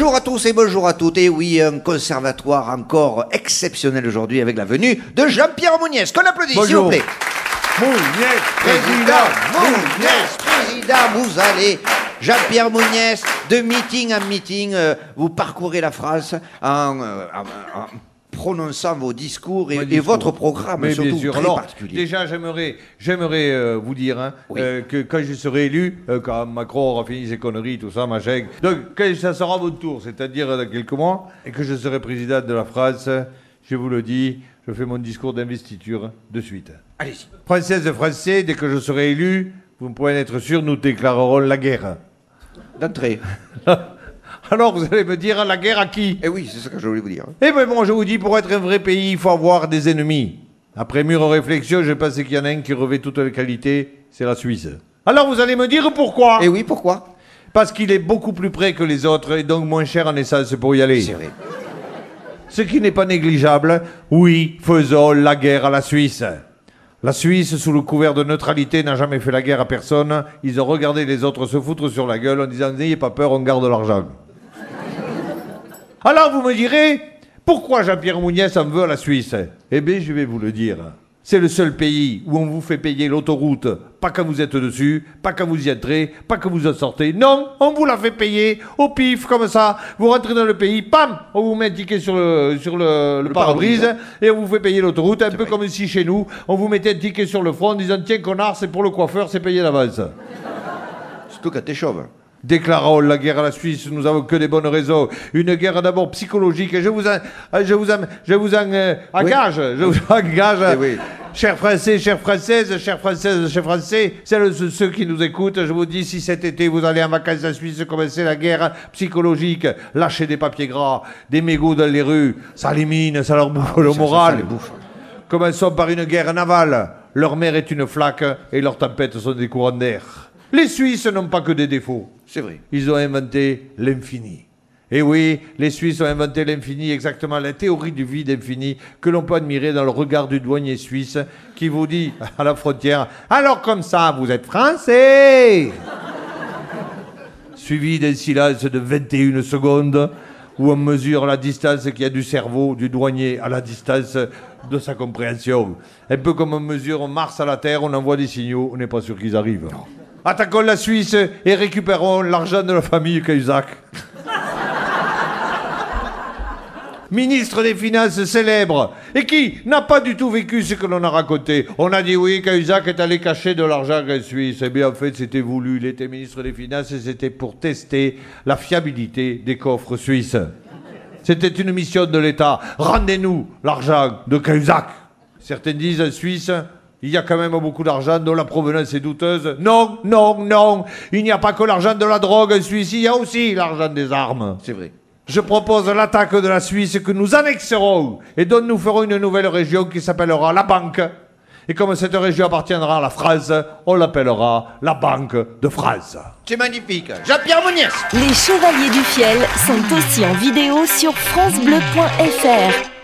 Bonjour à tous et bonjour à toutes. Et oui, un conservatoire encore exceptionnel aujourd'hui avec la venue de Jean-Pierre Mouniès. Qu'on applaudit, s'il vous plaît. Mouniès, président, vous allez... Jean-Pierre Mouniès, de meeting en meeting, vous parcourez la France en prononçant vos discours et votre programme, mais surtout bien sûr. très Alors, particulier. déjà, j'aimerais vous dire que quand je serai élu, quand Macron aura fini ses conneries, tout ça, machin, donc quand ça sera votre tour, c'est-à-dire dans quelques mois, et que je serai président de la France, je vous le dis, je fais mon discours d'investiture de suite. Allez-y. Françaises et Français, dès que je serai élu, vous pouvez être sûr, nous déclarerons la guerre. D'entrée. Alors vous allez me dire, la guerre à qui? Eh oui, c'est ce que je voulais vous dire. Eh bien bon, je vous dis, pour être un vrai pays, il faut avoir des ennemis. Après mûre réflexion, je pense qu'il y en a un qui revêt toutes les qualités, c'est la Suisse. Alors vous allez me dire pourquoi? Eh oui, pourquoi? Parce qu'il est beaucoup plus près que les autres et donc moins cher en essence pour y aller. C'est vrai. Ce qui n'est pas négligeable, oui, faisons la guerre à la Suisse. La Suisse, sous le couvert de neutralité, n'a jamais fait la guerre à personne. Ils ont regardé les autres se foutre sur la gueule en disant « N'ayez pas peur, on garde l'argent ». Alors vous me direz, pourquoi Jean-Pierre Mouniès en veut à la Suisse? Eh bien, je vais vous le dire. C'est le seul pays où on vous fait payer l'autoroute, pas quand vous êtes dessus, pas quand vous y entrez, pas quand vous en sortez. Non, on vous la fait payer au pif, comme ça. Vous rentrez dans le pays, pam, on vous met un ticket sur le pare-brise et on vous fait payer l'autoroute, un peu comme si chez nous, on vous mettait un ticket sur le front en disant « Tiens, connard, c'est pour le coiffeur, c'est payé d'avance. » Surtout quand t'es chauve. Déclarons la guerre à la Suisse, nous n'avons que des bonnes raisons. Une guerre d'abord psychologique, et je vous engage, chers Français, chères Françaises, chers Françaises, chers Français, ceux qui nous écoutent, je vous dis, si cet été vous allez en vacances en Suisse, commencer la guerre psychologique, lâchez des papiers gras, des mégots dans les rues, ça les mine, ça leur bouffe le moral. Ça les bouffe. Commençons par une guerre navale. Leur mer est une flaque et leurs tempêtes sont des courants d'air. Les Suisses n'ont pas que des défauts. C'est vrai. Ils ont inventé l'infini. Et oui, les Suisses ont inventé l'infini, exactement la théorie du vide infini que l'on peut admirer dans le regard du douanier suisse qui vous dit à la frontière « Alors comme ça, vous êtes français ?» Suivi d'un silence de 21 secondes où on mesure la distance qu'il y a du cerveau du douanier à la distance de sa compréhension. Un peu comme on mesure Mars à la Terre, on envoie des signaux, on n'est pas sûr qu'ils arrivent. Non. Attaquons la Suisse et récupérons l'argent de la famille Cahuzac. Ministre des Finances célèbre, et qui n'a pas du tout vécu ce que l'on a raconté. On a dit oui, Cahuzac est allé cacher de l'argent en Suisse. Eh bien, en fait, c'était voulu. Il était ministre des Finances et c'était pour tester la fiabilité des coffres suisses. C'était une mission de l'État. Rendez-nous l'argent de Cahuzac. Certains disent en Suisse... Il y a quand même beaucoup d'argent dont la provenance est douteuse. Non, non, non. Il n'y a pas que l'argent de la drogue en Suisse, il y a aussi l'argent des armes. C'est vrai. Je propose l'attaque de la Suisse que nous annexerons et dont nous ferons une nouvelle région qui s'appellera la Banque. Et comme cette région appartiendra à la France, on l'appellera la Banque de France. C'est magnifique. Jean-Pierre Mouniès. Les Chevaliers du Fiel sont aussi en vidéo sur francebleu.fr.